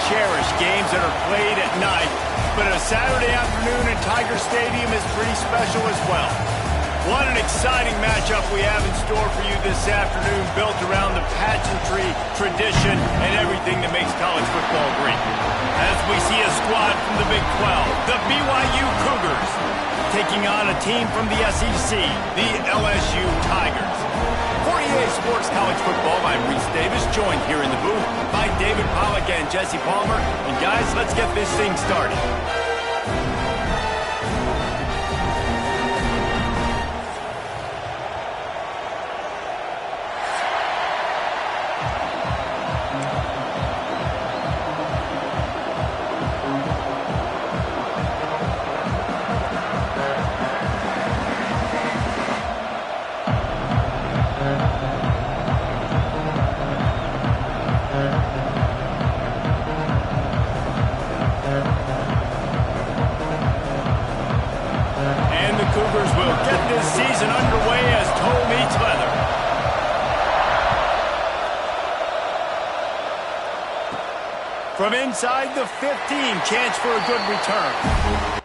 cherish games that are played at night, but a Saturday afternoon in Tiger Stadium is pretty special as well. What an exciting matchup we have in store for you this afternoon, built around the pageantry, tradition, and everything that makes college football great. As we see a squad from the Big 12, the BYU Cougars, taking on a team from the SEC, the LSU Tigers. For EA Sports College Football, I'm Reese Davis, joined here in the booth by David Pollack and Jesse Palmer. And guys, let's get this thing started. Cougars will get this season underway as toe meets leather. From inside the 15, chance for a good return.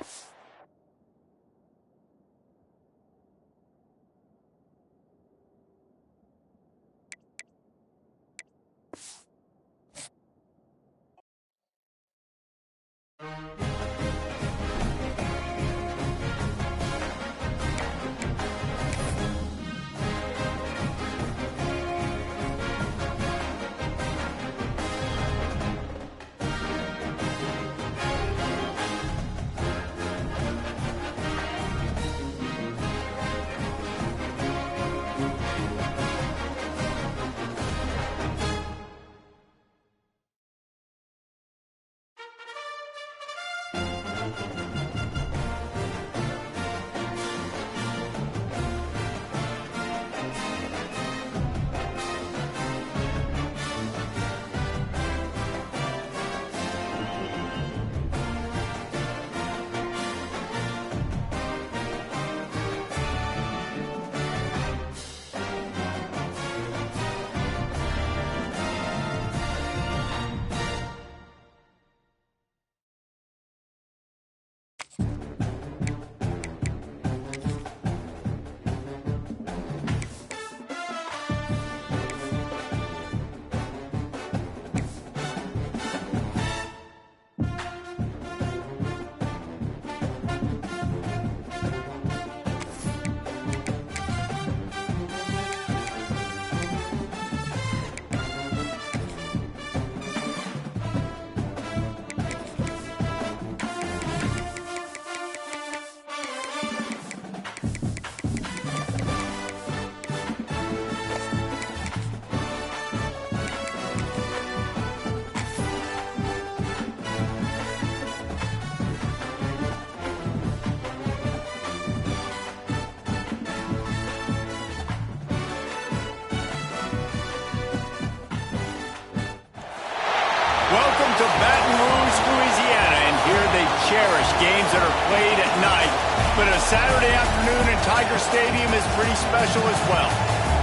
Welcome to Baton Rouge, Louisiana, and here they cherish games that are played at night, but a Saturday afternoon in Tiger Stadium is pretty special as well.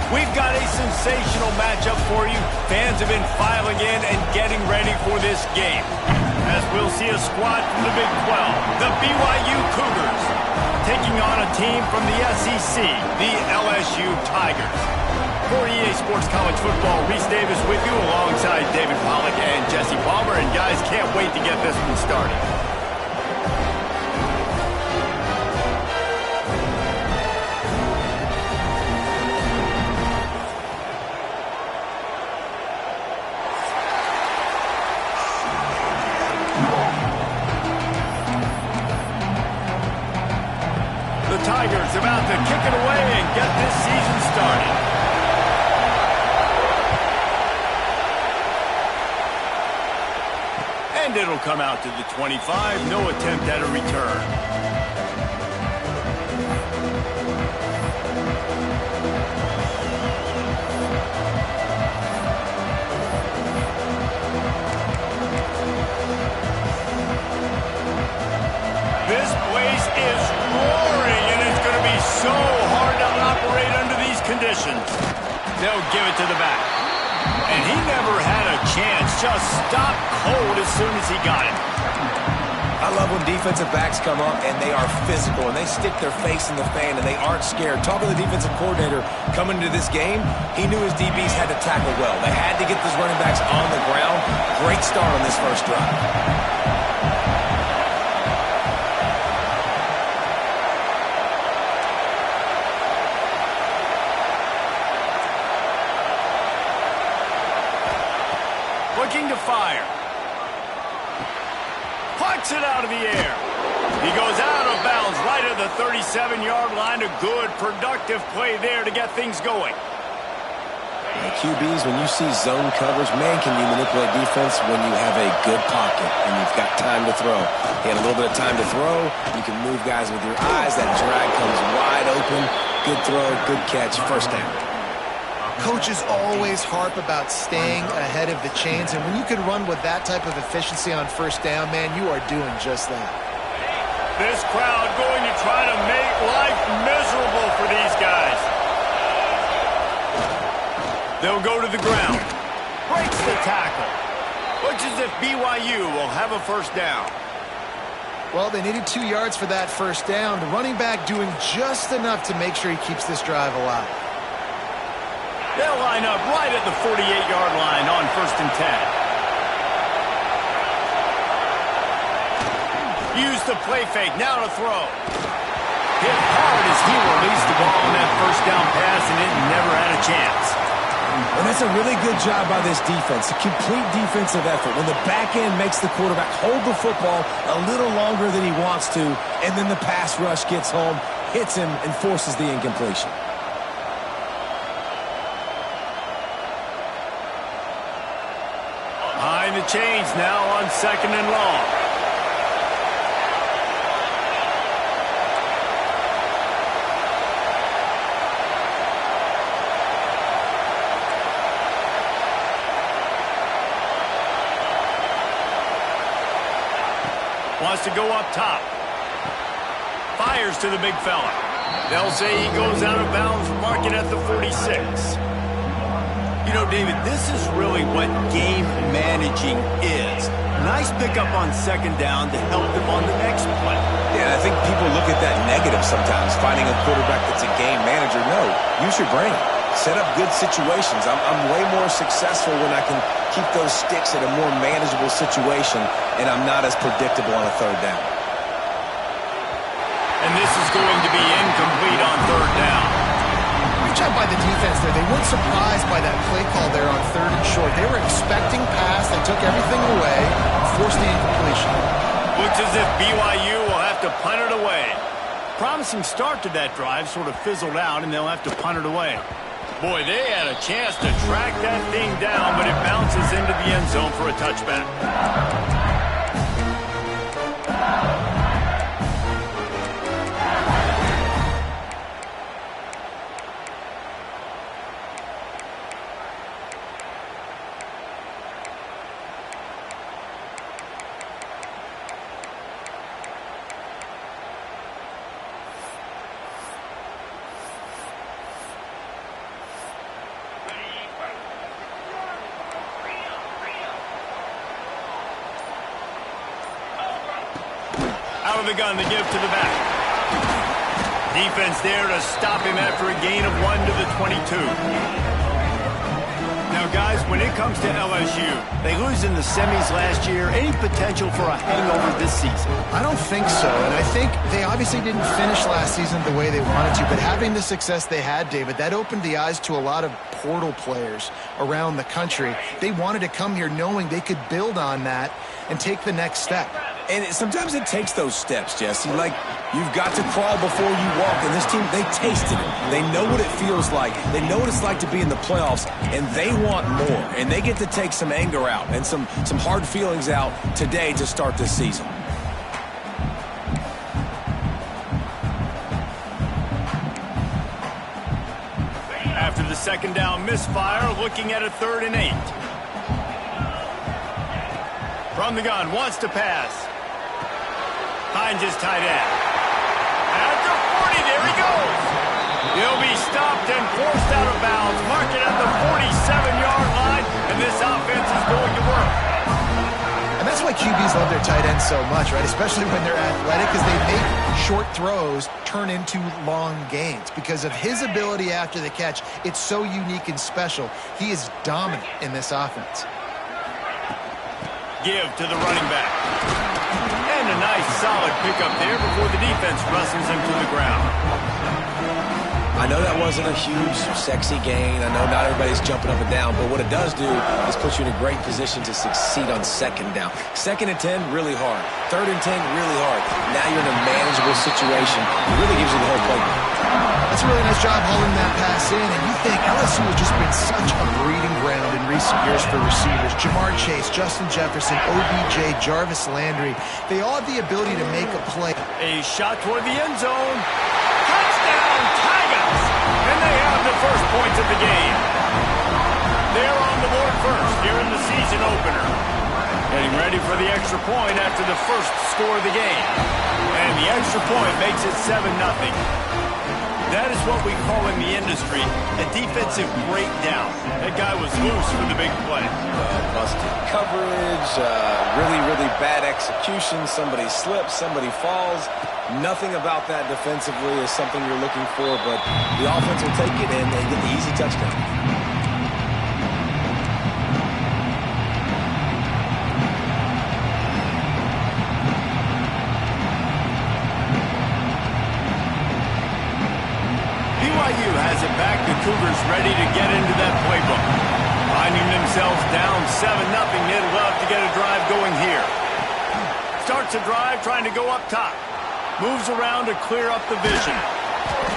We've got a sensational matchup for you. Fans have been filing in and getting ready for this game, as we'll see a squad from the Big 12, the BYU Cougars, taking on a team from the SEC, the LSU Tigers. For EA Sports College Football, Reese Davis with you alongside David Pollack and Jesse Palmer. And guys, can't wait to get this one started. The Tigers about to kick it away and get this season started. And it'll come out to the 25. No attempt at a return. This place is roaring, and it's going to be so hard to operate under these conditions. They'll give it to the back. And he never had a chance, just stopped cold as soon as he got it. I love when defensive backs come up and they are physical and they stick their face in the fan and they aren't scared. Talking to the defensive coordinator coming into this game, he knew his DBs had to tackle well. They had to get those running backs on the ground. Great start on this first drive. Looking to fire. Pucks it out of the air. He goes out of bounds right at the 37-yard line. A good, productive play there to get things going. QBs, when you see zone coverage, man, can you manipulate defense when you have a good pocket and you've got time to throw. He had a little bit of time to throw. You can move guys with your eyes. That drag comes wide open. Good throw, good catch, first down. Coaches always harp about staying ahead of the chains, and when you can run with that type of efficiency on first down, man, you are doing just that. This crowd going to try to make life miserable for these guys. They'll go to the ground. Breaks the tackle. Looks as if BYU will have a first down. Well, they needed 2 yards for that first down. The running back doing just enough to make sure he keeps this drive alive. They'll line up right at the 48-yard line on 1st and 10. Use the play fake, now to throw. Hit hard as he released the ball on that first down pass, and it never had a chance. And that's a really good job by this defense, a complete defensive effort. When the back end makes the quarterback hold the football a little longer than he wants to, and then the pass rush gets home, hits him, and forces the incompletion. Behind the chains now on 2nd and long. Wants to go up top. Fires to the big fella. They'll say he goes out of bounds, marking at the 46. You know, David, this is really what game managing is. Nice pickup on 2nd down to help them on the next play. Yeah, I think people look at that negative sometimes, finding a quarterback that's a game manager. No, use your brain. Set up good situations. I'm way more successful when I can keep those sticks at a more manageable situation, and I'm not as predictable on a 3rd down. And this is going to be incomplete on 3rd down. Great job by the defense there. They weren't surprised by that play call there on 3rd and short. They were expecting pass. They took everything away, forced the incompletion. Looks as if BYU will have to punt it away. Promising start to that drive, sort of fizzled out, and they'll have to punt it away. Boy, they had a chance to track that thing down, but it bounces into the end zone for a touchback. Out of the gun to give to the back. Defense there to stop him after a gain of 1 to the 22. Now, guys, when it comes to LSU, they lose in the semis last year. Any potential for a hangover this season? I don't think so, and I think they obviously didn't finish last season the way they wanted to, but having the success they had, David, that opened the eyes to a lot of portal players around the country. They wanted to come here knowing they could build on that and take the next step. And sometimes it takes those steps, Jesse. Like, you've got to crawl before you walk. And this team, they tasted it. They know what it feels like. They know what it's like to be in the playoffs, and they want more. And they get to take some anger out and some hard feelings out today to start this season. After the 2nd down misfire, looking at a 3rd and 8. From the gun, wants to pass. Finds his tight end. At the 40, there he goes. He'll be stopped and forced out of bounds. Mark it at the 47-yard line. this offense is going to work. And that's why QBs love their tight ends so much, right? Especially when they're athletic, because they make short throws turn into long gains. Because of his ability after the catch, it's so unique and special. He is dominant in this offense. Give to the running back. And a nice solid pickup there before the defense wrestles him to the ground. I know that wasn't a huge, sexy gain. I know not everybody's jumping up and down, but what it does do is put you in a great position to succeed on second down. 2nd and 10, really hard. 3rd and 10, really hard. Now you're in a manageable situation. It really gives you the whole playbook. That's a really nice job holding that pass in, and you think LSU has just been such a breeding ground in recent years for receivers. Jamar Chase, Justin Jefferson, OBJ, Jarvis Landry, they all have the ability to make a play. A shot toward the end zone. Touchdown, Tigers! And they have the first points of the game. They're on the board first here in the season opener. Getting ready for the extra point after the first score of the game. And the extra point makes it 7-0. That is what we call in the industry a defensive breakdown. That guy was loose for the big play. Busted coverage, really bad execution. Somebody slips, somebody falls. Nothing about that defensively is something you're looking for, but the offense will take it and get the easy touchdown. BYU has it back. The Cougars ready to get into that playbook. Finding themselves down 7-0, they'd love to get a drive going here. Starts a drive trying to go up top. Moves around to clear up the vision.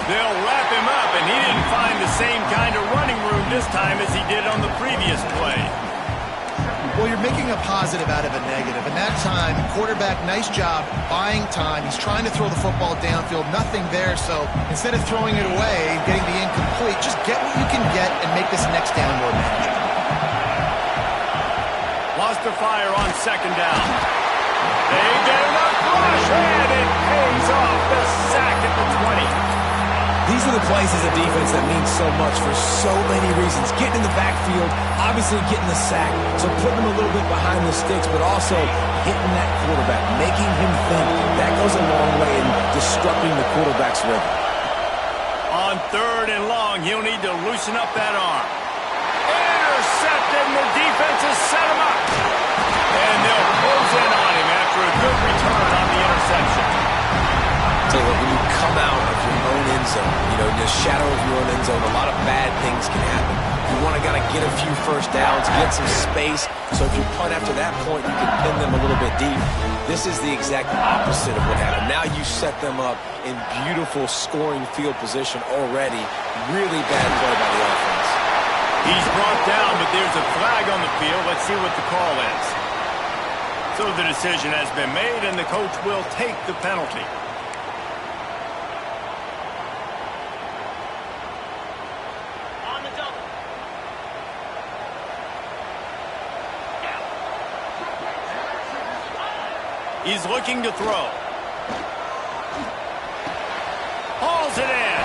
They'll wrap him up, and he didn't find the same kind of running room this time as he did on the previous play. Well, you're making a positive out of a negative. And that time, quarterback, nice job buying time. He's trying to throw the football downfield. Nothing there, so instead of throwing it away, getting the incomplete, just get what you can get and make this next down more manageable. Lost the fire on 2nd down. They get enough rush, and it pays off the sack at the 20. These are the plays as a defense that mean so much for so many reasons. Getting in the backfield, obviously getting the sack, so putting them a little bit behind the sticks, but also hitting that quarterback, making him think. That goes a long way in disrupting the quarterback's rhythm. On 3rd and long, he'll need to loosen up that arm. Intercepted, and the defense has set him up. And they'll close in on him after a good return on the interception. Tell you what, when you come out of your own end zone, in the shadow of your own end zone, a lot of bad things can happen. You want to get a few first downs, get some space, so if you punt after that point, you can pin them a little bit deep. This is the exact opposite of what happened. Now you set them up in beautiful scoring field position already. Really bad play by the offense. He's brought down, but there's a flag on the field. Let's see what the call is. So the decision has been made, and the coach will take the penalty. He's looking to throw. Hauls it in.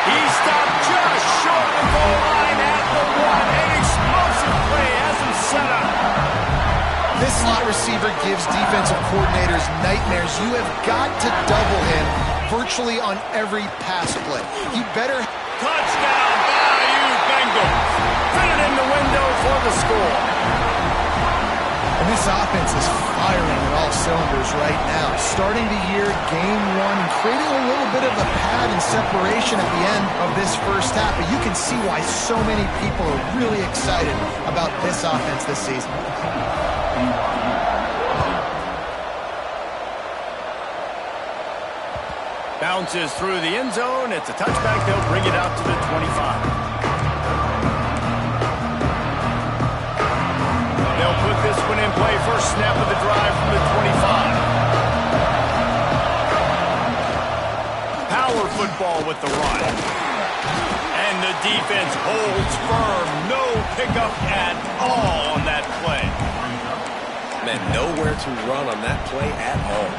He stopped just short of the goal line at the 1. An explosive play has him set up. This slot receiver gives defensive coordinators nightmares. You have got to double him virtually on every pass play. He better... Touchdown, Bayou Bengals. Fit it in the window for the score. And this offense is firing on all cylinders right now. Starting the year, game 1, and creating a little bit of a pad and separation at the end of this first half. But you can see why so many people are really excited about this offense this season. Bounces through the end zone. It's a touchback. They'll bring it out to the 25. They'll put this one in play. First snap of the drive from the 25. Power football with the run. And the defense holds firm. No pickup at all on that play. Man, nowhere to run on that play at all.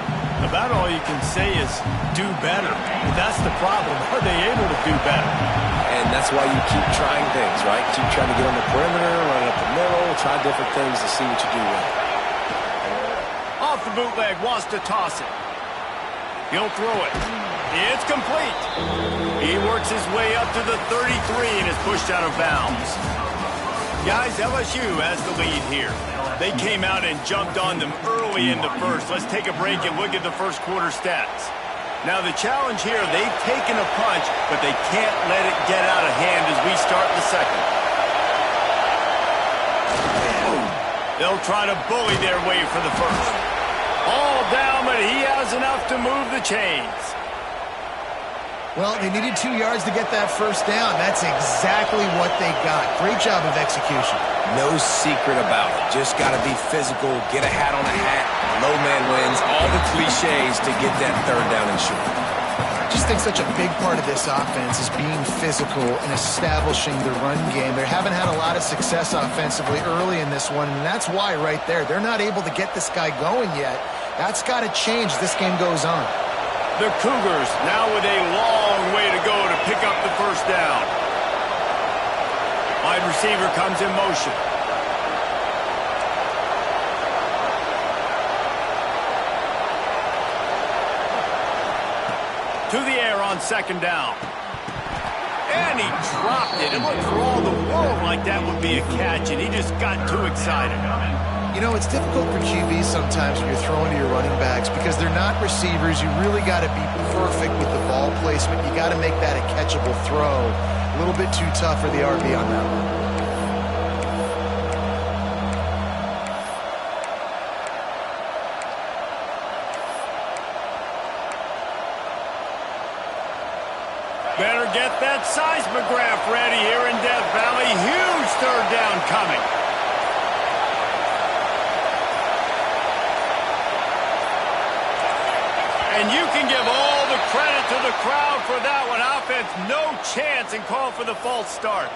About all you can say is do better. But that's the problem. Are they able to do better? and that's why you keep trying things, right? Keep trying to get on the perimeter, run it up the middle, try different things to see what you do with it. Off the bootleg, wants to toss it. He'll throw it. It's complete. He works his way up to the 33 and is pushed out of bounds. Guys, LSU has the lead here. They came out and jumped on them early in the first. Let's take a break and look at the first quarter stats. Now the challenge here, they've taken a punch, but they can't let it get out of hand as we start the second. They'll try to bully their way for the first. All down, but he has enough to move the chains. Well, they needed 2 yards to get that first down. That's exactly what they got. Great job of execution. No secret about it. Just got to be physical, get a hat on a hat, low man wins, all the cliches to get that third down and short. I just think such a big part of this offense is being physical and establishing the run game. They haven't had a lot of success offensively early in this one, and that's why right there. They're not able to get this guy going yet. That's got to change as this game goes on. The Cougars now with a long way to go to pick up the first down. Wide receiver comes in motion. To the air on second down. And he dropped it. It looked for all the world like that would be a catch, and he just got too excited. You know, it's difficult for QBs sometimes when you're throwing to your running backs because they're not receivers. You really got to be perfect with the ball placement. You got to make that a catchable throw. A little bit too tough for the RB on that one. Better get that seismograph ready here in Death Valley. Huge third down coming. And you can give all the credit to the crowd for that one. Offense, no chance, and call for the false start.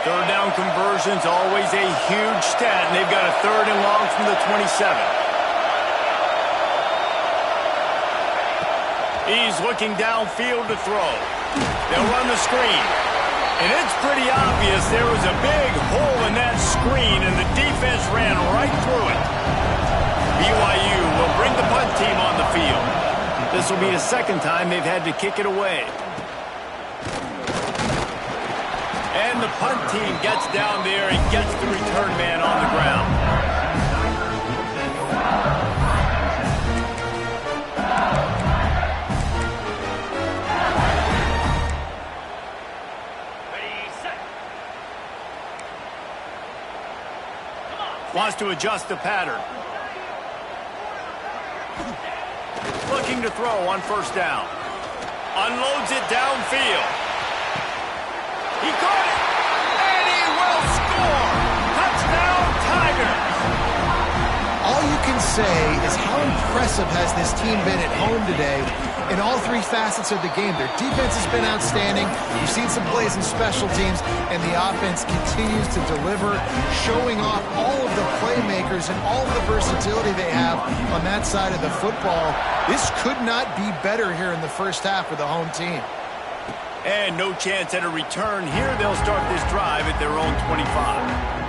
Third down conversions, always a huge stat, and they've got a third and long from the 27. He's looking downfield to throw. They'll run the screen. And it's pretty obvious there was a big hole in that screen, and the defense ran right through it. BYU will bring the punt team on the field. This will be the second time they've had to kick it away. And the punt team gets down there and gets the return man on the ground. Wants to adjust the pattern. Looking to throw on first down. Unloads it downfield. He caught it, and he will score. Touchdown, Tigers. All you can say is how impressive has this team been at home today in all three facets of the game. Their defense has been outstanding. You've seen some plays in special teams, and the offense continues to deliver, showing off all of the playmakers and all of the versatility they have on that side of the football. This could not be better here in the first half for the home team. And no chance at a return here. They'll start this drive at their own 25.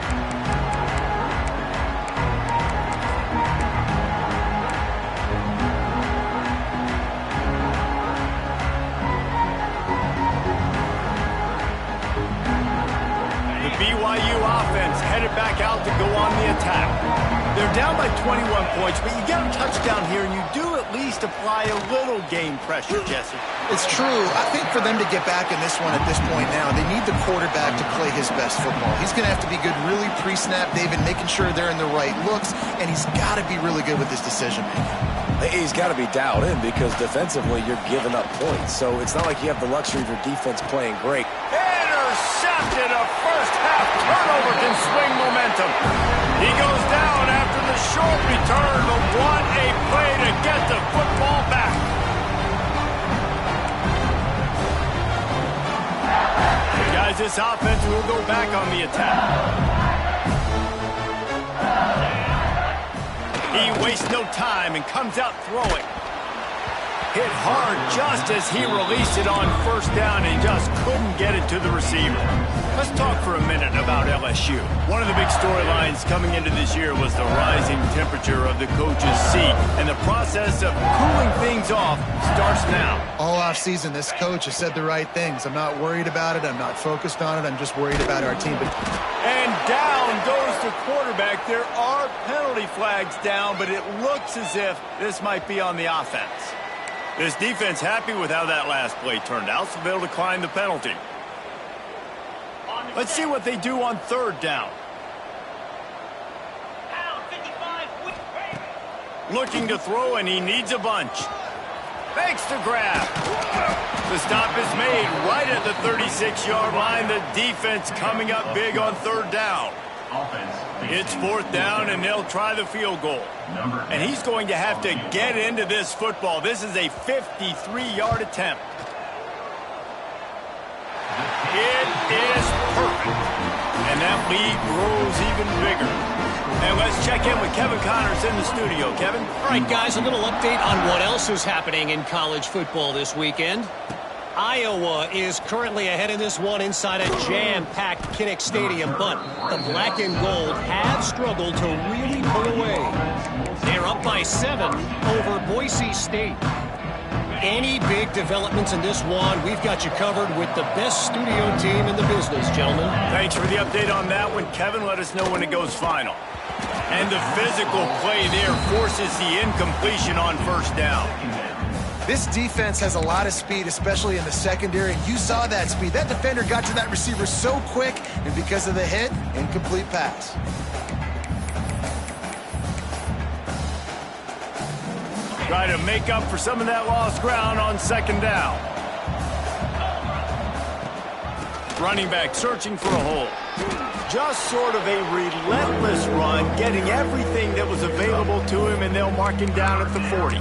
BYU offense headed back out to go on the attack. They're down by 21 points, but you get a touchdown here, and you do at least apply a little game pressure, Jesse. It's true. I think for them to get back in this one at this point now, they need the quarterback to play his best football. He's going to have to be good really pre-snap, David, making sure they're in the right looks, and he's got to be really good with his decision-making. He's got to be dialed in because defensively you're giving up points. So it's not like you have the luxury of your defense playing great. Intercepted. A first-half turnover can swing momentum. He goes down after the short return, but what a play to get the football back. Guys, this offense will go back on the attack. He wastes no time and comes out throwing. Hit hard just as he released it on first down and just couldn't get it to the receiver. Let's talk for a minute about LSU. One of the big storylines coming into this year was the rising temperature of the coach's seat, and the process of cooling things off starts now. All offseason, this coach has said the right things. I'm not worried about it. I'm not focused on it. I'm just worried about our team. And down goes the quarterback. There are penalty flags down, but it looks as if this might be on the offense. This defense happy with how that last play turned out, so they'll decline the penalty. Let's see what they do on third down. Looking to throw, and he needs a bunch. Fakes to grab. The stop is made right at the 36-yard line. The defense coming up big on third down. It's fourth down, and they'll try the field goal. And he's going to have to get into this football. This is a 53-yard attempt. It is perfect. And that lead grows even bigger. And let's check in with Kevin Connors in the studio. Kevin? All right, guys, a little update on what else is happening in college football this weekend. Iowa is currently ahead in this one inside a jam-packed Kinnick Stadium, but the black and gold have struggled to really pull away. They're up by 7 over Boise State. Any big developments in this one, we've got you covered with the best studio team in the business, gentlemen. Thanks for the update on that one, Kevin. Let us know when it goes final. And the physical play there forces the incompletion on first down. This defense has a lot of speed, especially in the secondary, and you saw that speed. That defender got to that receiver so quick, and because of the hit, incomplete pass. Try to make up for some of that lost ground on second down. Running back searching for a hole. Just sort of a relentless run, getting everything that was available to him, and they'll mark him down at the 40.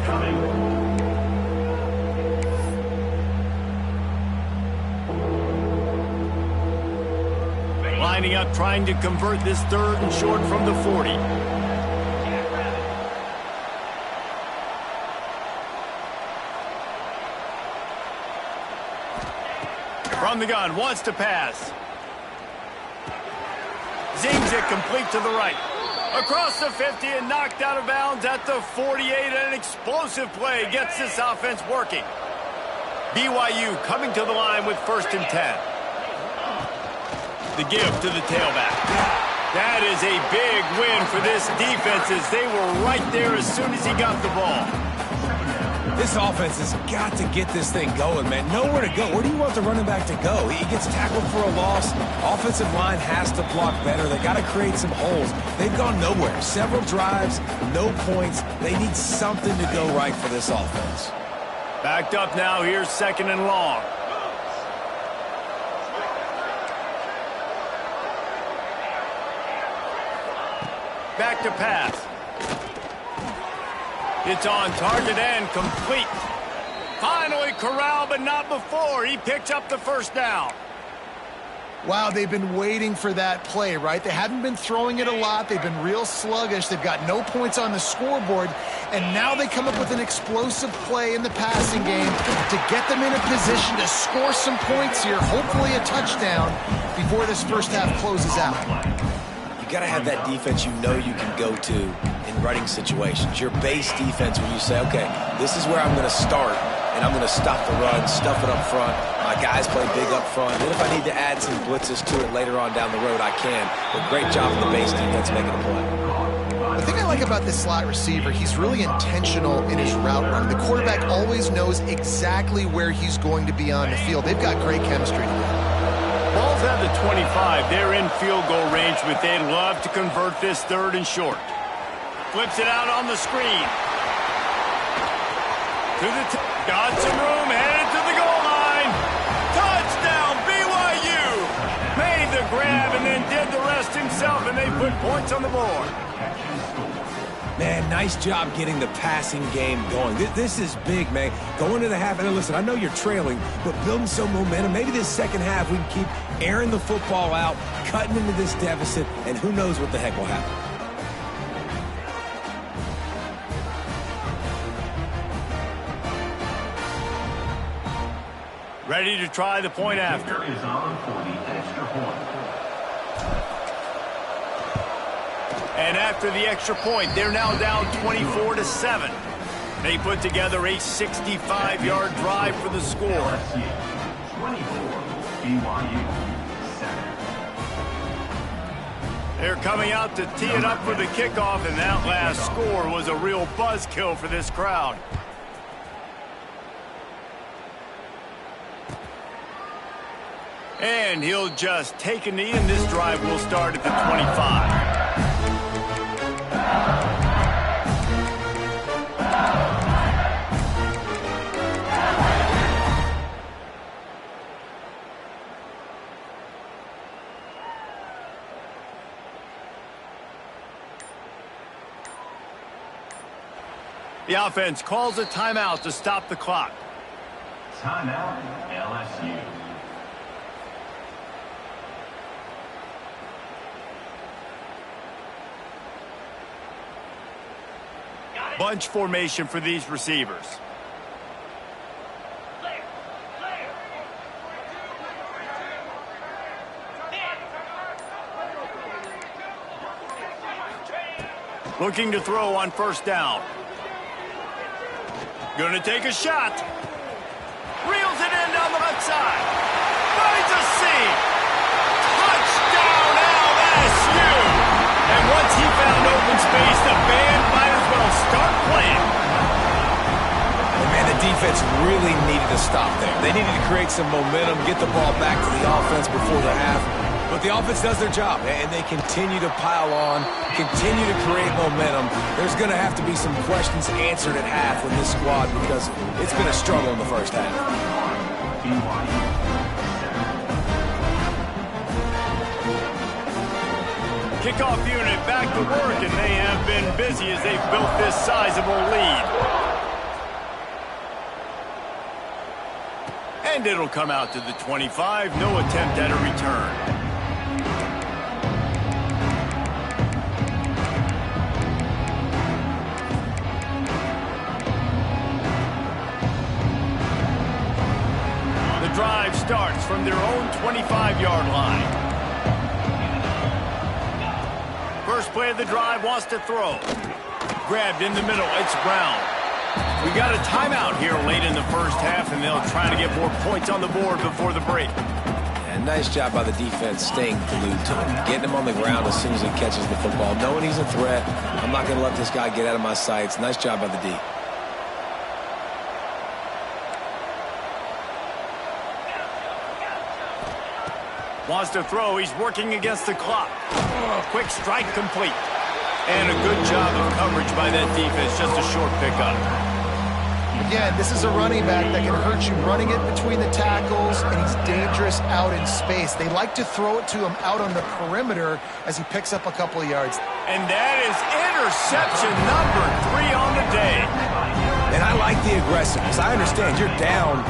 Lining up, trying to convert this third and short from the 40. From the gun, wants to pass. Zings it complete to the right. Across the 50 and knocked out of bounds at the 48. An explosive play gets this offense working. BYU coming to the line with 1st and 10. The give to the tailback. That is a big win for this defense as they were right there as soon as he got the ball. This offense has got to get this thing going, man. Nowhere to go. Where do you want the running back to go? He gets tackled for a loss. Offensive line has to block better. They got to create some holes. They've gone nowhere. Several drives, no points. They need something to go right for this offense. Backed up now. Here's 2nd and long. Back to pass. It's on target and complete. Finally corralled, but not before. He picks up the 1st down. Wow, they've been waiting for that play, right? They haven't been throwing it a lot. They've been real sluggish. They've got no points on the scoreboard. And now they come up with an explosive play in the passing game to get them in a position to score some points here, hopefully a touchdown, before this first half closes out. You got to have that defense you know you can go to in running situations. Your base defense where you say, okay, this is where I'm going to start, and I'm going to stop the run, stuff it up front. My guys play big up front. Then if I need to add some blitzes to it later on down the road, I can. But great job of the base defense making a play. The thing I like about this slot receiver, he's really intentional in his route running. The quarterback always knows exactly where he's going to be on the field. They've got great chemistry together. Ball's at the 25. They're in field goal range, but they'd love to convert this 3rd and short. Flips it out on the screen. Got some room, headed to the goal line. Touchdown, BYU. Made the grab and then did the rest himself, and they put points on the board. Man, nice job getting the passing game going. This is big, man. Going to the half, and listen, I know you're trailing, but building some momentum. Maybe this second half we can keep airing the football out, cutting into this deficit, and who knows what the heck will happen. Ready to try the point after. Is on for the extra point. And after the extra point, they're now down 24-7. They put together a 65-yard drive for the score. 24, BYU 7. They're coming out to tee it up for the kickoff, and that last score was a real buzzkill for this crowd. And he'll just take a knee, and this drive will start at the 25. The offense calls a timeout to stop the clock. Timeout, LSU. Bunch formation for these receivers. Looking to throw on first down. Gonna take a shot. Reels it in down the left side. Finds a seam. Touchdown LSU! And once he found open space, the band might as well start playing. And man, the defense really needed to stop there. They needed to create some momentum, get the ball back to the offense before the half. But the offense does their job, and they continue to pile on, continue to create momentum. There's going to have to be some questions answered at half with this squad because it's been a struggle in the first half. Kickoff unit back to work, and they have been busy as they've built this sizable lead. And it'll come out to the 25. No attempt at a return. Drive starts from their own 25-yard line. First play of the drive, wants to throw. Grabbed in the middle, it's Brown. We got a timeout here late in the first half, and they'll try to get more points on the board before the break. And nice job by the defense staying glued to him, getting him on the ground as soon as he catches the football, knowing he's a threat. I'm not going to let this guy get out of my sights. Nice job by the D. Wants to throw. He's working against the clock. Quick strike complete. And a good job of coverage by that defense. Just a short pickup. Again, this is a running back that can hurt you running it between the tackles, and he's dangerous out in space. They like to throw it to him out on the perimeter as he picks up a couple of yards. And that is interception number 3 on the day. And I like the aggressiveness. I understand you're down,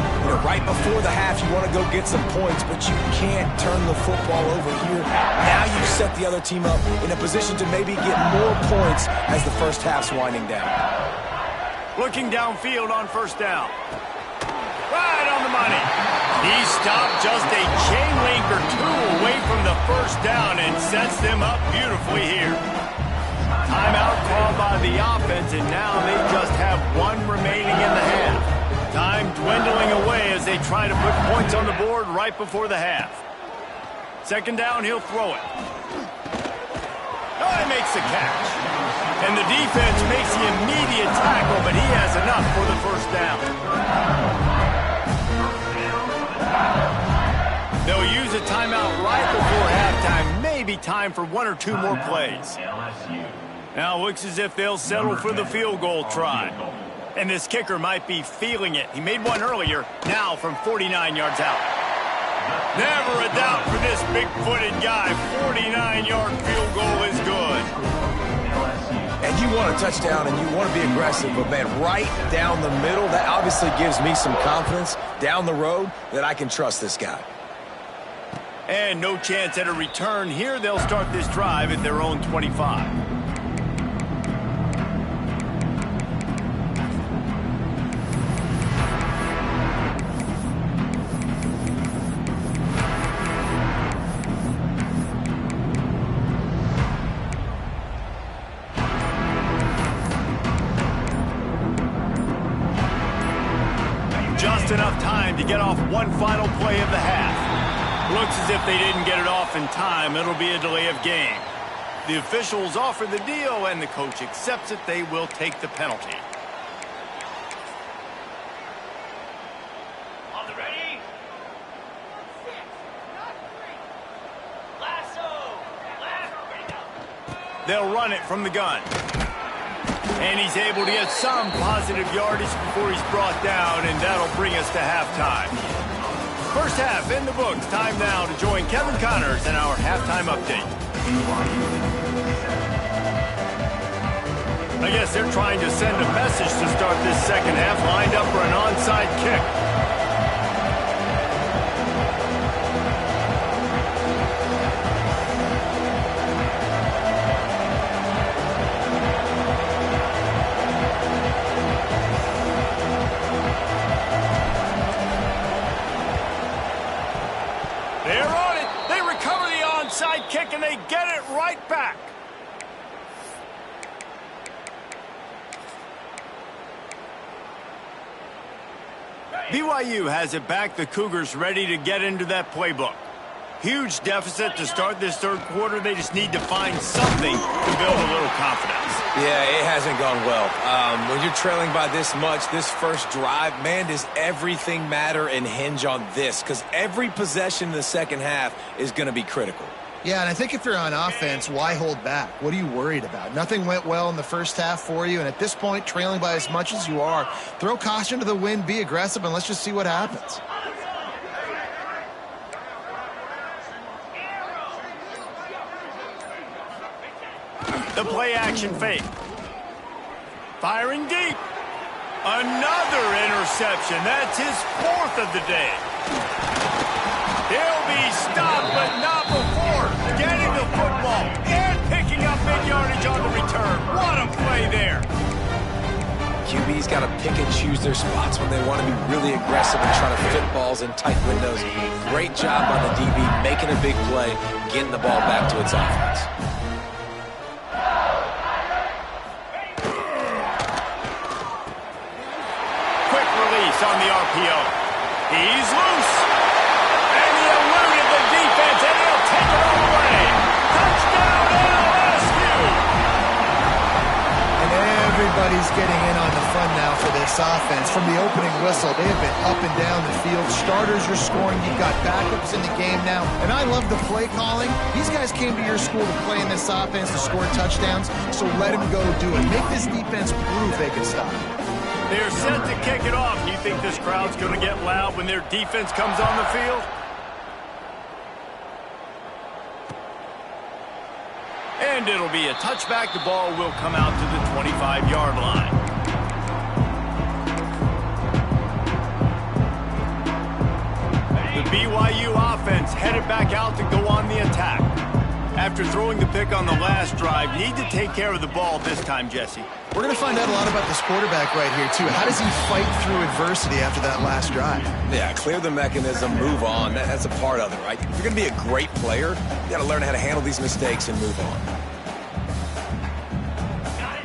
right before the half. You want to go get some points, but you can't turn the football over here. Now you've set the other team up in a position to maybe get more points as the first half's winding down. Looking downfield on first down. Right on the money. He stopped just a chain link or two away from the first down and sets them up beautifully here. Timeout called by the offense, and now they just have one remaining in the half. Time dwindling away as they try to put points on the board right before the half. Second down, he'll throw it. Oh, he makes the catch. And the defense makes the immediate tackle, but he has enough for the first down. They'll use a timeout right before halftime. Maybe time for one or two more plays. Now looks as if they'll settle for the field goal try. And this kicker might be feeling it. He made one earlier, now from 49 yards out. Never a doubt for this big-footed guy. 49-yard field goal is good. And you want a touchdown and you want to be aggressive, but man, right down the middle, that obviously gives me some confidence down the road that I can trust this guy. And no chance at a return here. They'll start this drive at their own 25. just enough time to get off one final play of the half. Looks as if they didn't get it off in time. It'll be a delay of game. The officials offer the deal, and the coach accepts it. They will take the penalty. On the ready? Lasso! They'll run it from the gun. And he's able to get some positive yardage before he's brought down, and that'll bring us to halftime. First half in the books. Time now to join Kevin Connors in our halftime update. I guess they're trying to send a message to start this second half, lined up for an onside kick. They're on it. They recover the onside kick, and they get it right back. BYU has it back. The Cougars ready to get into that playbook. Huge deficit to start this third quarter. They just need to find something to build a little confidence. Yeah, it hasn't gone well. When you're trailing by this much, this first drive, man, does everything matter and hinge on this? Because every possession in the second half is going to be critical. Yeah, and I think if you're on offense, why hold back? What are you worried about? Nothing went well in the first half for you, and at this point, trailing by as much as you are, throw caution to the wind, be aggressive, and let's just see what happens. The play-action fake. Firing deep. Another interception. That's his fourth of the day. He'll be stopped, but not before getting the football and picking up mid-yardage on the return. What a play there. QB's got to pick and choose their spots when they want to be really aggressive and try to fit balls in tight windows. Great job by the DB making a big play, getting the ball back to its offense. On the RPO. He's loose. And he eluded the defense, and he'll take it all away. Touchdown, LSU! And everybody's getting in on the fun now for this offense. From the opening whistle, they have been up and down the field. Starters are scoring. You've got backups in the game now. And I love the play calling. These guys came to your school to play in this offense to score touchdowns, so let them go do it. Make this defense prove they can stop it. They're set to kick it off. Do you think this crowd's going to get loud when their defense comes on the field? And it'll be a touchback. The ball will come out to the 25-yard line. The BYU offense headed back out to go on the attack. After throwing the pick on the last drive, need to take care of the ball this time, Jesse. We're going to find out a lot about this quarterback right here, too. How does he fight through adversity after that last drive? Yeah, clear the mechanism, move on. That's a part of it, right? If you're going to be a great player, you got to learn how to handle these mistakes and move on.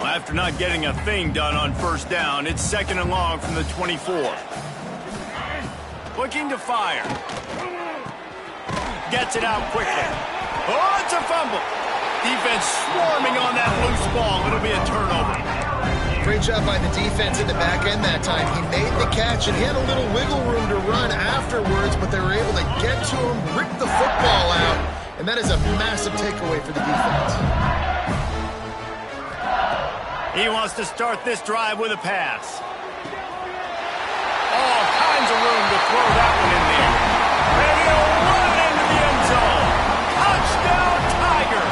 Well, after not getting a thing done on first down, it's second and long from the 24. Looking to fire. Gets it out quickly. Oh, it's a fumble. Defense swarming on that loose ball. It'll be a turnover. Great job by the defense in the back end that time. He made the catch, and he had a little wiggle room to run afterwards, but they were able to get to him, rip the football out, and that is a massive takeaway for the defense. He wants to start this drive with a pass. All kinds of room to throw that one in there. And he'll run it into the end zone. Touchdown, Tiger!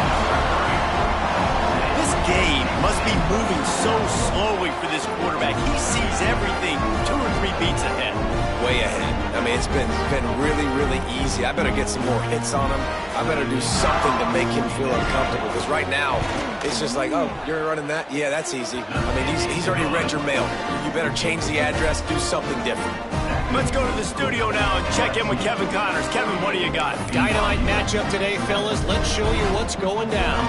This game must be moving so slowly for this quarterback. He sees everything 2 or 3 beats ahead. Way ahead. I mean, it's been really, really easy. I better get some more hits on him. I better do something to make him feel uncomfortable. Because right now, it's just like, oh, you're running that? Yeah, that's easy. I mean, he's already read your mail. You better change the address, do something different. Let's go to the studio now and check in with Kevin Connors. Kevin, what do you got? Dynamite matchup today, fellas. Let's show you what's going down.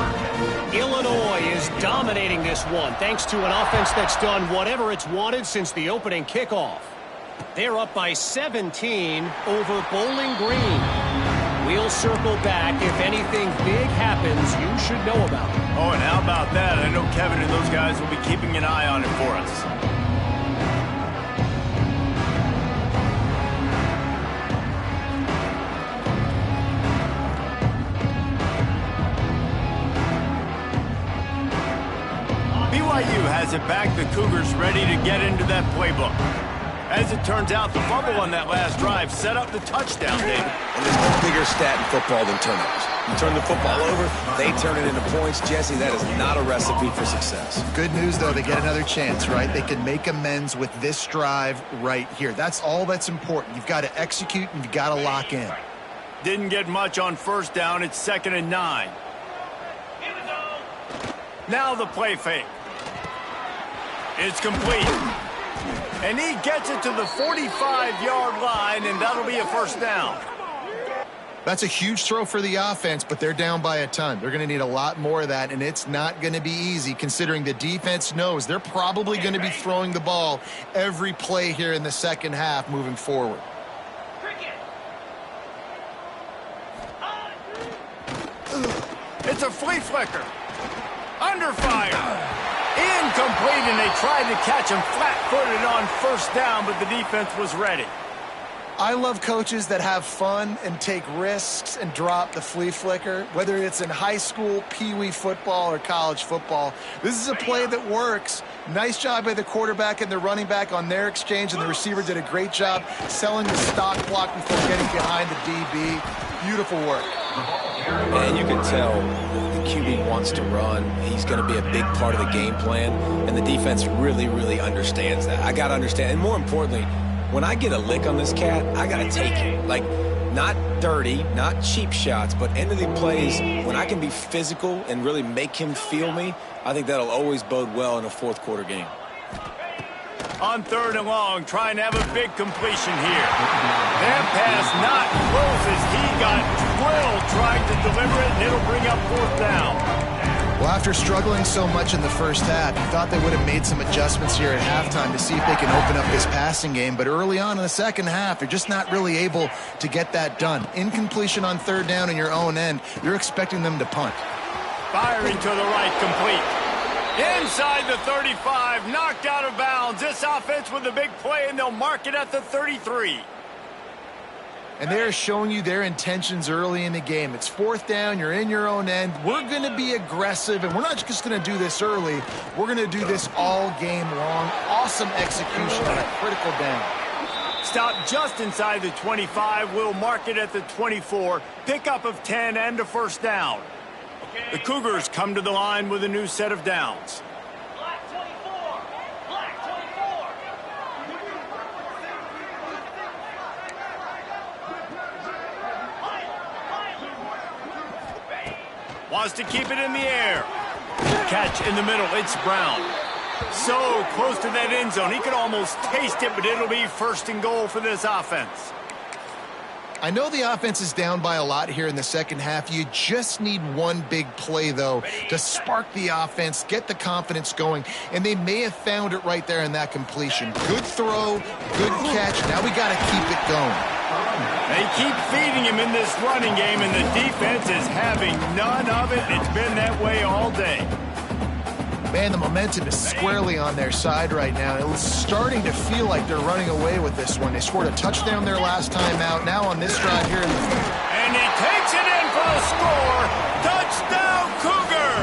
Illinois is dominating this one thanks to an offense that's done whatever it's wanted since the opening kickoff. They're up by 17 over Bowling Green. We'll circle back if anything big happens you should know about. Oh, and how about that? I know Kevin and those guys will be keeping an eye on it for us. BYU has it back. The Cougars ready to get into that playbook. As it turns out, the fumble on that last drive set up the touchdown, David. And there's no bigger stat in football than turnovers. You turn the football over, they turn it into points. Jesse, that is not a recipe for success. Good news, though, they get another chance, right? They can make amends with this drive right here. That's all that's important. You've got to execute and you've got to lock in. Didn't get much on first down. It's 2nd and 9. Now the play fake. It's complete. And he gets it to the 45-yard line, and that'll be a first down. That's a huge throw for the offense, but they're down by a ton. They're going to need a lot more of that, and it's not going to be easy considering the defense knows they're probably going to be throwing the ball every play here in the second half moving forward. It's a flea flicker. Under fire. Incomplete, and they tried to catch him flat-footed on first down, but the defense was ready. I love coaches that have fun and take risks and drop the flea flicker, whether it's in high school, peewee football, or college football. This is a play that works. Nice job by the quarterback and the running back on their exchange, and the receiver did a great job selling the stock block before getting behind the DB. Beautiful work. And you can tell the QB wants to run. He's going to be a big part of the game plan, and the defense really, really understands that. I got to understand, and more importantly, when I get a lick on this cat, I got to take it. Like, not dirty, not cheap shots, but end of the plays, when I can be physical and really make him feel me, I think that'll always bode well in a fourth quarter game. On 3rd and long, trying to have a big completion here. That pass not close as he got drilled trying to deliver it, and it'll bring up 4th down. Well, after struggling so much in the first half, you thought they would have made some adjustments here at halftime to see if they can open up this passing game. But early on in the second half, they're just not really able to get that done. Incompletion on 3rd down in your own end, you're expecting them to punt. Firing to the right, complete. Inside the 35, knocked out of bounds. This offense with a big play, and they'll mark it at the 33. And they're showing you their intentions early in the game. It's 4th down, you're in your own end. We're going to be aggressive, and we're not just going to do this early. We're going to do this all game long. Awesome execution on a critical down. Stop just inside the 25. We'll mark it at the 24. Pickup of 10 and a first down. The Cougars come to the line with a new set of downs. Black 24. Black 24. Wants to keep it in the air. Catch in the middle. It's Brown. So close to that end zone. He could almost taste it, but it'll be 1st and goal for this offense. I know the offense is down by a lot here in the second half. You just need one big play, though, to spark the offense, get the confidence going, and they may have found it right there in that completion. Good throw, good catch. Now we got to keep it going. They keep feeding him in this running game, and the defense is having none of it. It's been that way all day. Man, the momentum is squarely on their side right now. It was starting to feel like they're running away with this one. They scored a touchdown their last time out. Now on this drive here in the field. And he takes it in for the score. Touchdown, Cougar!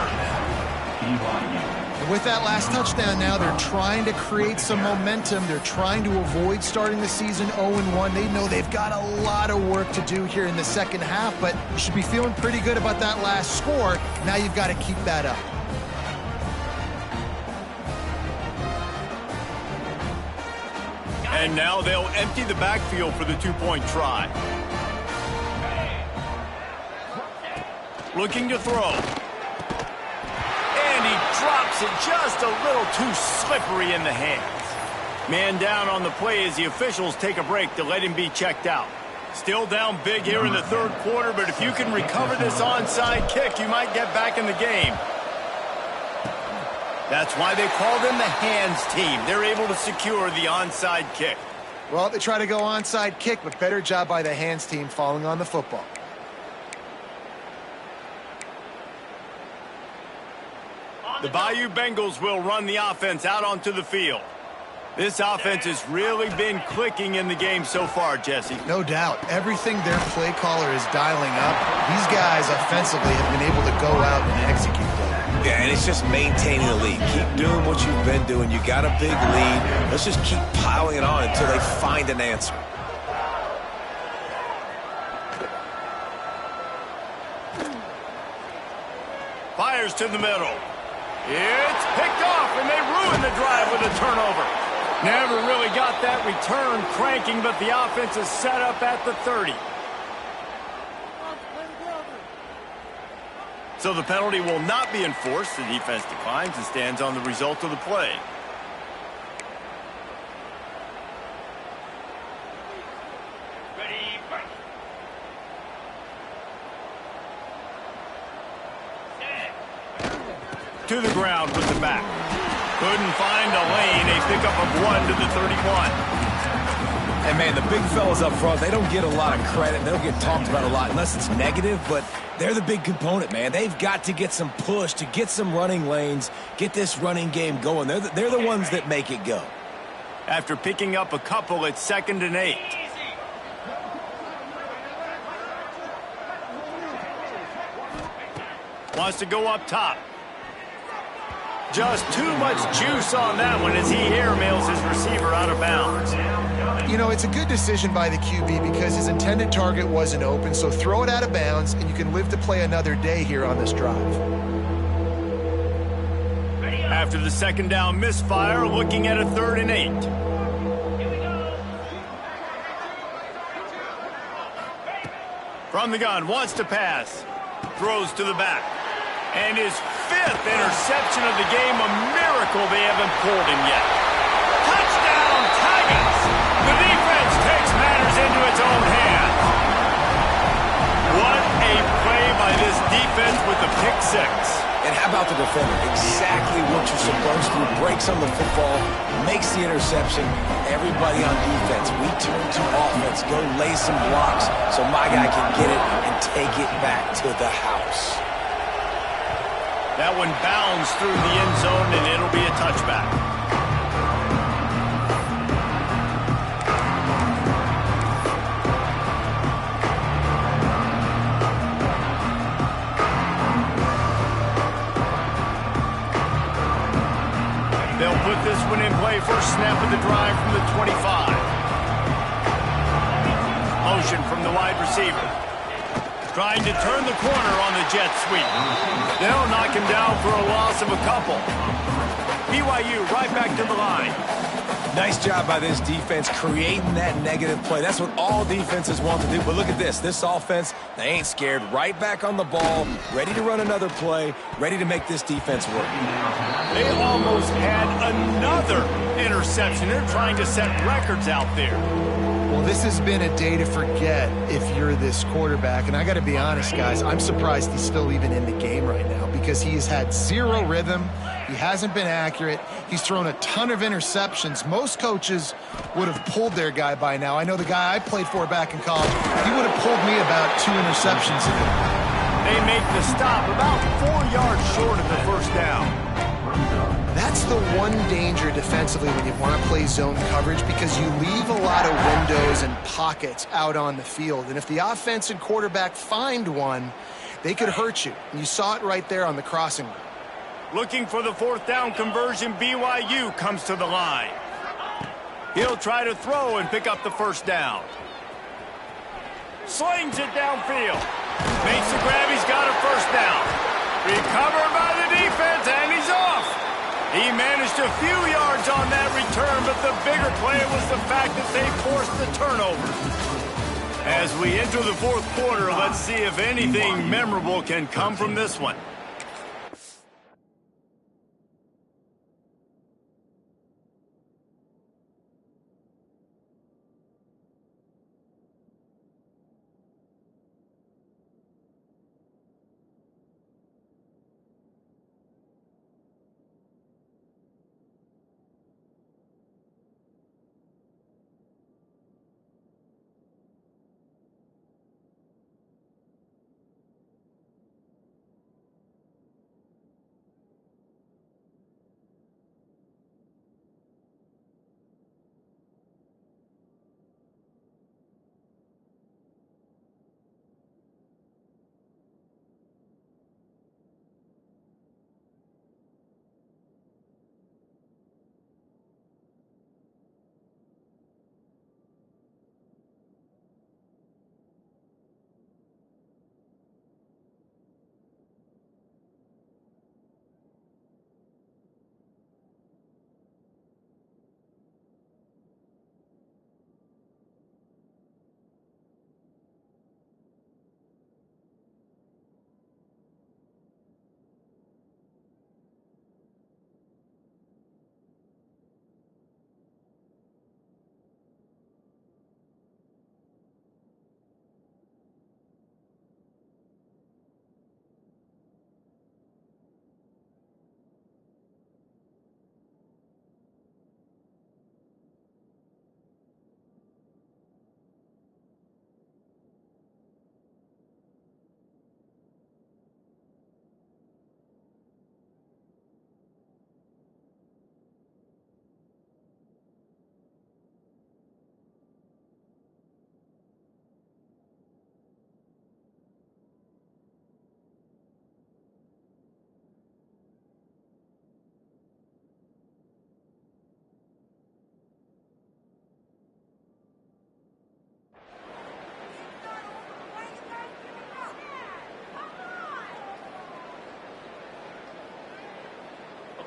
And with that last touchdown now, they're trying to create some momentum. They're trying to avoid starting the season 0-1. They know they've got a lot of work to do here in the second half, but you should be feeling pretty good about that last score. Now you've got to keep that up. And now they'll empty the backfield for the two-point try. Looking to throw. And he drops it just a little too slippery in the hands. Man down on the play as the officials take a break to let him be checked out. Still down big here in the 3rd quarter, but if you can recover this onside kick, you might get back in the game. That's why they call them the hands team. They're able to secure the onside kick. Well, they try to go onside kick, but better job by the hands team falling on the football. The Bayou Bengals will run the offense out onto the field. This offense has really been clicking in the game so far, Jesse. No doubt. Everything their play caller is dialing up, these guys offensively have been able to go out and execute that. Yeah, and it's just maintaining the lead. Keep doing what you've been doing. You got a big lead. Let's just keep piling it on until they find an answer. Fires to the middle. It's picked off, and they ruin the drive with a turnover. Never really got that return cranking, but the offense is set up at the 30. So the penalty will not be enforced. The defense declines and stands on the result of the play. Ready, break. To the ground with the back. Couldn't find a lane. A pickup of 1 to the 31. And, man, the big fellas up front, they don't get a lot of credit. They don't get talked about a lot unless it's negative, but they're the big component, man. They've got to get some push, to get some running lanes, get this running game going. They're the ones that make it go. After picking up a couple, it's 2nd and 8. Wants to go up top. Just too much juice on that one as he airmails his receiver out of bounds. You know, it's a good decision by the QB because his intended target wasn't open, so throw it out of bounds, and you can live to play another day here on this drive. After the 2nd down misfire, looking at a 3rd and 8. From the gun, wants to pass. Throws to the back. And his 5th interception of the game, a miracle they haven't pulled him yet. Touchdown, Tigers! The defense takes matters into its own hands. What a play by this defense with the pick 6. And how about the defender? Exactly what you're supposed to. Breaks on the football, makes the interception. Everybody on defense, we turn to offense. Go lay some blocks so my guy can get it and take it back to the house. That one bounds through the end zone, and it'll be a touchback. They'll put this one in play. First snap of the drive from the 25. Motion from the wide receiver. Trying to turn the corner on the jet sweep. They'll knock him down for a loss of a couple. BYU right back to the line. Nice job by this defense creating that negative play. That's what all defenses want to do. But look at this. This offense, they ain't scared. Right back on the ball, ready to run another play, ready to make this defense work. They almost had another interception. They're trying to set records out there. Well, this has been a day to forget if you're this quarterback. And I got to be honest, guys, I'm surprised he's still even in the game right now because he has had zero rhythm. He hasn't been accurate. He's thrown a ton of interceptions. Most coaches would have pulled their guy by now. I know the guy I played for back in college, he would have pulled me about 2 interceptions ago. They make the stop about 4 yards short of the first down. That's the one danger defensively when you want to play zone coverage because you leave a lot of windows and pockets out on the field. And if the offense and quarterback find one, they could hurt you. And you saw it right there on the crossing route. Looking for the 4th down conversion, BYU comes to the line. He'll try to throw and pick up the first down. Slings it downfield. Makes the grab, he's got a first down. Recovered by the defense, and he's off. He managed a few yards on that return, but the bigger play was the fact that they forced the turnover. As we enter the 4th quarter, let's see if anything memorable can come from this one.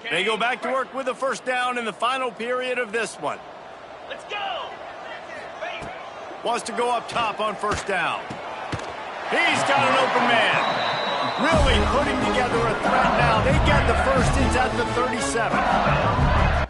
They go back to work with a first down in the final period of this one. Let's go. Wants to go up top on first down. He's got an open man. Really putting together a threat now. They get the first. It's at the 37.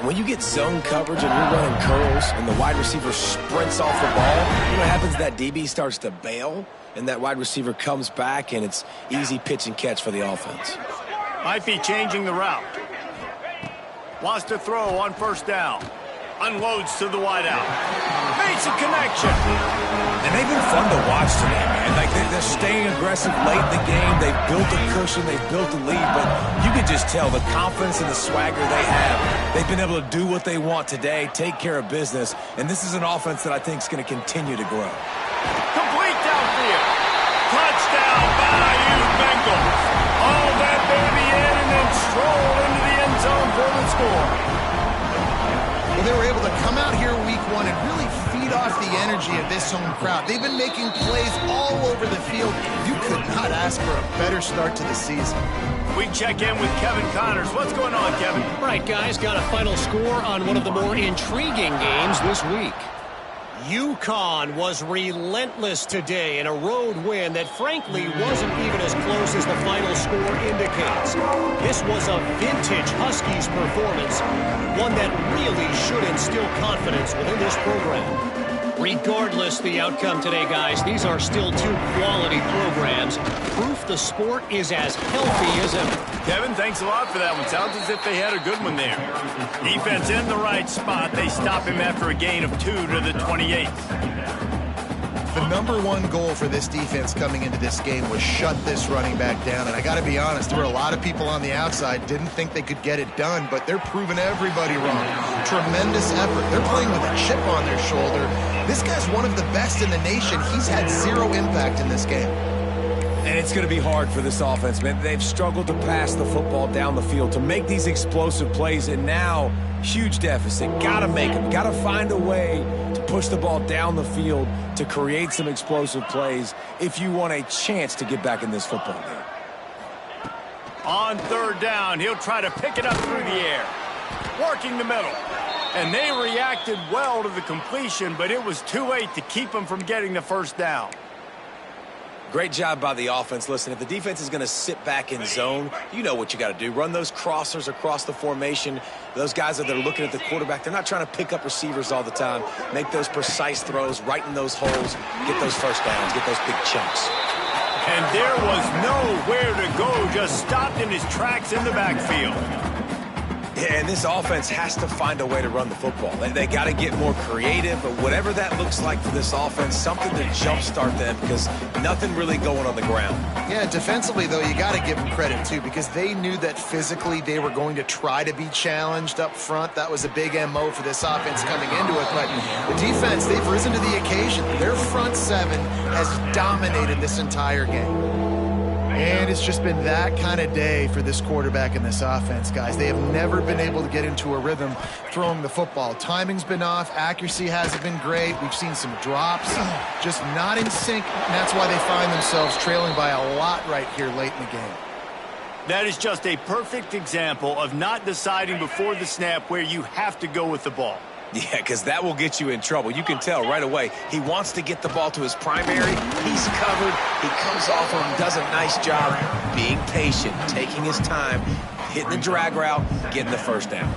When you get zone coverage and you're running curls and the wide receiver sprints off the ball, you know what happens? That DB starts to bail, and that wide receiver comes back, and it's easy pitch and catch for the offense. Might be changing the route. Wants to throw on first down. Unloads to the wideout. Makes a connection. And they've been fun to watch today, man. Like they're staying aggressive late in the game. They've built a cushion. They've built a lead. But you can just tell the confidence and the swagger they have. They've been able to do what they want today, take care of business. And this is an offense that I think is going to continue to grow. Complete downfield. Touchdown, Bayou Bengals. All that baby in and then stroll into the end zone for the score. Well, they were able to come out here week one and really feed off the energy of this home crowd. They've been making plays all over the field. You could not ask for a better start to the season. We check in with Kevin Connors. What's going on, Kevin? Right, guys, got a final score on one of the more intriguing games this week. UConn was relentless today in a road win that frankly wasn't even as close as the final score indicates. This was a vintage Huskies performance, one that really should instill confidence within this program. Regardless the outcome today, guys, these are still two quality programs. Proof the sport is as healthy as ever. Kevin, thanks a lot for that one. Sounds as if they had a good one there. Defense in the right spot. They stop him after a gain of 2 to the 28. The number one goal for this defense coming into this game was shut this running back down. And I got to be honest, there were a lot of people on the outside didn't think they could get it done, but they're proving everybody wrong. Tremendous effort. They're playing with a chip on their shoulder. This guy's one of the best in the nation. He's had zero impact in this game. And it's going to be hard for this offense, man. They've struggled to pass the football down the field, to make these explosive plays, and now huge deficit. Got to make them. Got to find a way to push the ball down the field to create some explosive plays if you want a chance to get back in this football game. On third down, he'll try to pick it up through the air. Working the middle. And they reacted well to the completion, but it was too late to keep them from getting the first down. Great job by the offense. Listen, if the defense is going to sit back in zone, you know what you got to do. Run those crossers across the formation. Those guys that are looking at the quarterback, they're not trying to pick up receivers all the time. Make those precise throws, right in those holes, get those first downs, get those big chunks. And there was nowhere to go, just stopped in his tracks in the backfield. Yeah, and this offense has to find a way to run the football. They got to get more creative, but whatever that looks like for this offense, something to jumpstart them because nothing really going on the ground. Yeah, defensively, though, you got to give them credit, too, because they knew that physically they were going to try to be challenged up front. That was a big MO for this offense coming into it. But the defense, they've risen to the occasion. Their front seven has dominated this entire game. And it's just been that kind of day for this quarterback and this offense, guys. They have never been able to get into a rhythm throwing the football. Timing's been off. Accuracy hasn't been great. We've seen some drops, just not in sync. And that's why they find themselves trailing by a lot right here late in the game. That is just a perfect example of not deciding before the snap where you have to go with the ball. Yeah, because that will get you in trouble. You can tell right away he wants to get the ball to his primary. He's covered. He comes off and does a nice job being patient, taking his time, hitting the drag route, getting the first down.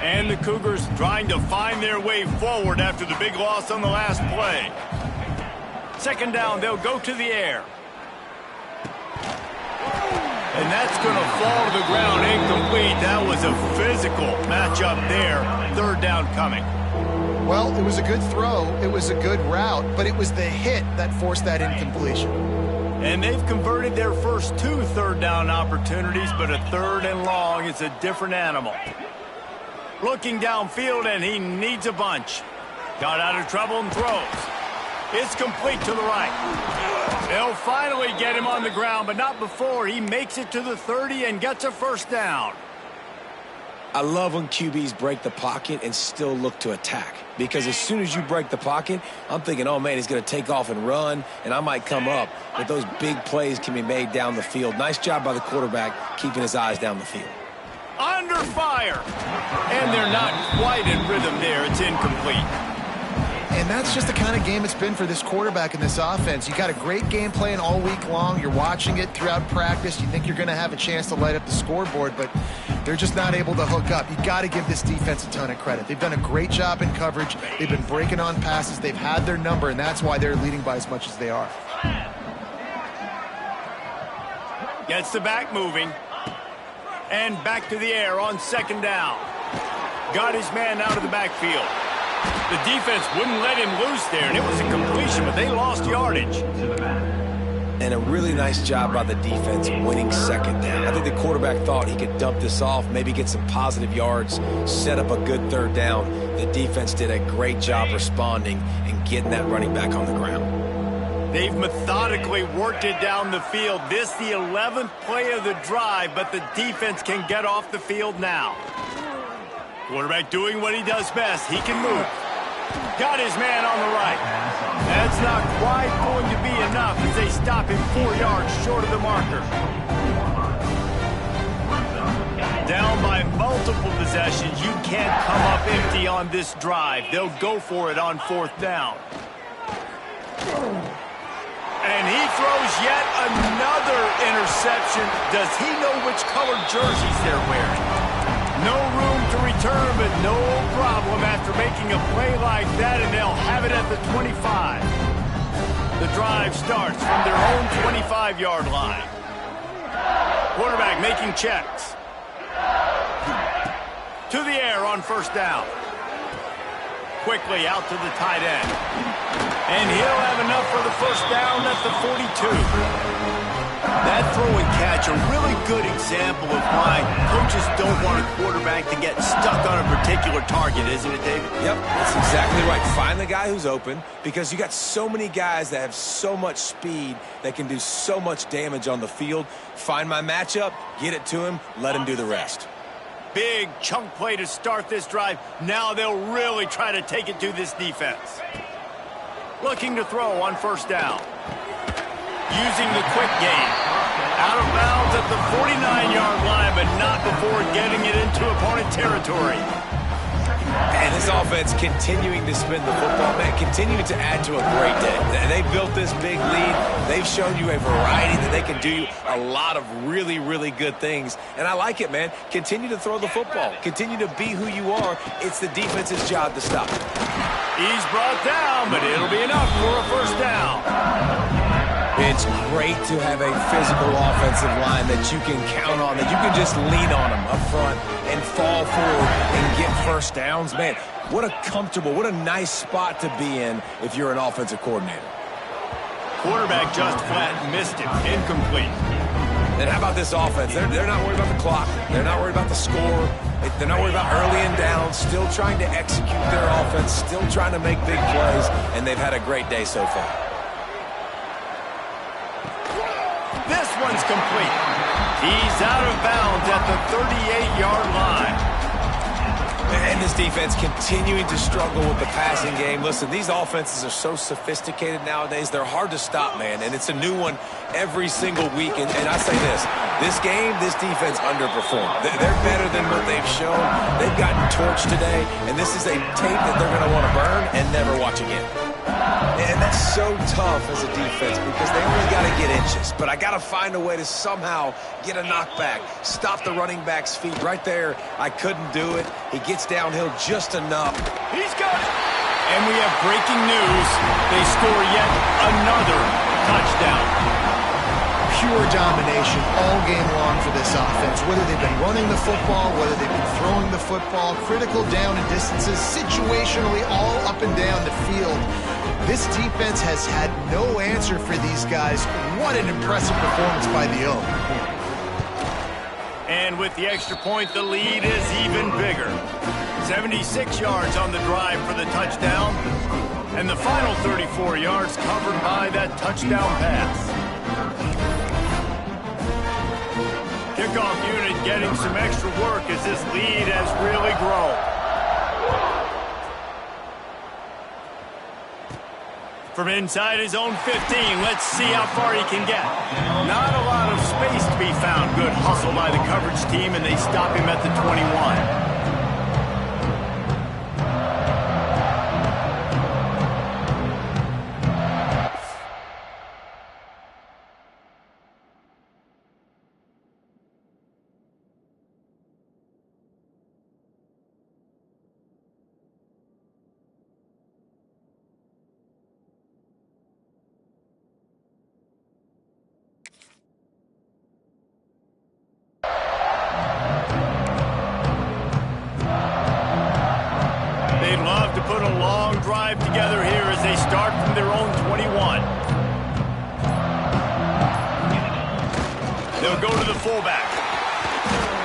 And the Cougars trying to find their way forward after the big loss on the last play. Second down, they'll go to the air. And that's going to fall to the ground incomplete. That was a physical matchup there. Third down coming. Well, it was a good throw. It was a good route, but it was the hit that forced that incompletion. And they've converted their first 2 third down opportunities, but a third and long is a different animal. Looking downfield, and he needs a bunch. Got out of trouble and throws. It's complete to the right. They'll finally get him on the ground, but not before he makes it to the 30 and gets a first down. I love when QBs break the pocket and still look to attack. Because as soon as you break the pocket, I'm thinking, oh, man, he's going to take off and run, and I might come up. But those big plays can be made down the field. Nice job by the quarterback keeping his eyes down the field. Under fire. And they're not quite in rhythm there. It's incomplete. And that's just the kind of game it's been for this quarterback and this offense. You got a great game plan all week long. You're watching it throughout practice. You think you're going to have a chance to light up the scoreboard, but they're just not able to hook up. You got to give this defense a ton of credit. They've done a great job in coverage. They've been breaking on passes. They've had their number, and that's why they're leading by as much as they are. Gets the back moving. And back to the air on second down. Got his man out of the backfield. The defense wouldn't let him loose there, and it was a completion, but they lost yardage. And a really nice job by the defense winning second down. I think the quarterback thought he could dump this off, maybe get some positive yards, set up a good third down. The defense did a great job responding and getting that running back on the ground. They've methodically worked it down the field. This the 11th play of the drive, but the defense can get off the field now. Quarterback doing what he does best. He can move. Got his man on the right. That's not quite going to be enough as they stop him 4 yards short of the marker. Down by multiple possessions. You can't come up empty on this drive. They'll go for it on fourth down. And he throws yet another interception. Does he know which colored jerseys they're wearing? No room to return, but no problem after making a play like that, and they'll have it at the 25. The drive starts from their own 25-yard line. Quarterback making checks. To the air on first down. Quickly out to the tight end. And he'll have enough for the first down at the 42. That throw and catch, a really good example of why coaches don't want a quarterback to get stuck on a particular target, isn't it, David? Yep, that's exactly right. Find the guy who's open because you got so many guys that have so much speed that can do so much damage on the field. Find my matchup, get it to him, let him do the rest. Big chunk play to start this drive. Now they'll really try to take it to this defense. Looking to throw on first down. Using the quick game. Out of bounds at the 49-yard line, but not before getting it into opponent territory. And this offense continuing to spin the football, man, continuing to add to a great day. They built this big lead. They've shown you a variety that they can do a lot of really, really good things. And I like it, man. Continue to throw the football. Continue to be who you are. It's the defense's job to stop it. He's brought down, but it'll be enough for a first down. It's great to have a physical offensive line that you can count on, that you can just lean on them up front and fall forward and get first downs. Man, what a comfortable, what a nice spot to be in if you're an offensive coordinator. Quarterback just flat missed it. Incomplete. And how about this offense? They're not worried about the clock. They're not worried about the score. They're not worried about early and down. Still trying to execute their offense. Still trying to make big plays. And they've had a great day so far. This one's complete. He's out of bounds at the 38-yard line. And this defense continuing to struggle with the passing game. Listen, these offenses are so sophisticated nowadays. They're hard to stop, man. And it's a new one every single week. And I say this game, this defense underperformed. They're better than what they've shown. They've gotten torched today. And this is a tape that they're going to want to burn and never watch again. And that's so tough as a defense because they only got to get inches. But I got to find a way to somehow get a knockback, stop the running back's feet. Right there, I couldn't do it. He gets downhill just enough. He's got it. And we have breaking news. They score yet another touchdown. Pure domination all game long for this offense. Whether they've been running the football, whether they've been throwing the football, critical down and distances, situationally all up and down the field. This defense has had no answer for these guys. What an impressive performance by the O. And with the extra point, the lead is even bigger. 76 yards on the drive for the touchdown. And the final 34 yards covered by that touchdown pass. Kickoff unit getting some extra work as this lead has really grown. From inside his own 15, let's see how far he can get. Not a lot of space to be found. Good hustle by the coverage team, and they stop him at the 21. They'd love to put a long drive together here as they start from their own 21. They'll go to the fullback.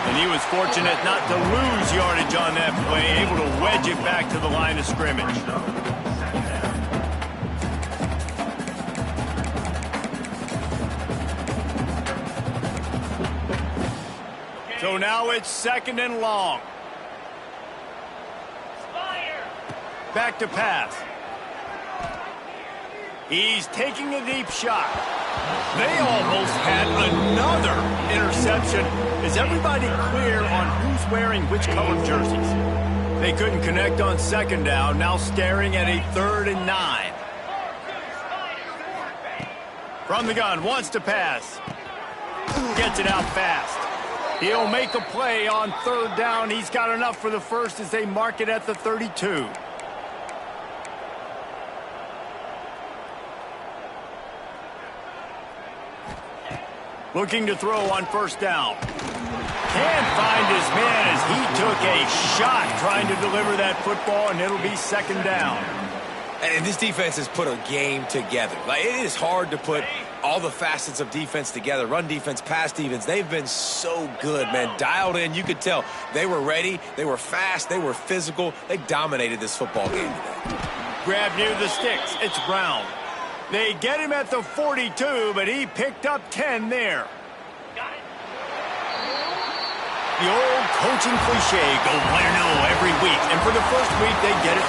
And he was fortunate not to lose yardage on that play, able to wedge it back to the line of scrimmage. So now it's 2nd and long. Back to pass. He's taking a deep shot. They almost had another interception. Is everybody clear on who's wearing which colored jerseys? They couldn't connect on 2nd down, now staring at a 3rd and 9. From the gun, wants to pass. Gets it out fast. He'll make a play on 3rd down. He's got enough for the first as they mark it at the 32. Looking to throw on 1st down. Can't find his man as he took a shot trying to deliver that football, and it'll be 2nd down. And this defense has put a game together. Like, it is hard to put all the facets of defense together. Run defense, pass defense. They've been so good, man. Dialed in. You could tell they were ready. They were fast. They were physical. They dominated this football game today. Grab near the sticks. It's Brown. They get him at the 42, but he picked up 10 there. The old coaching cliche, go 1-0 every week. And for the first week, they get it.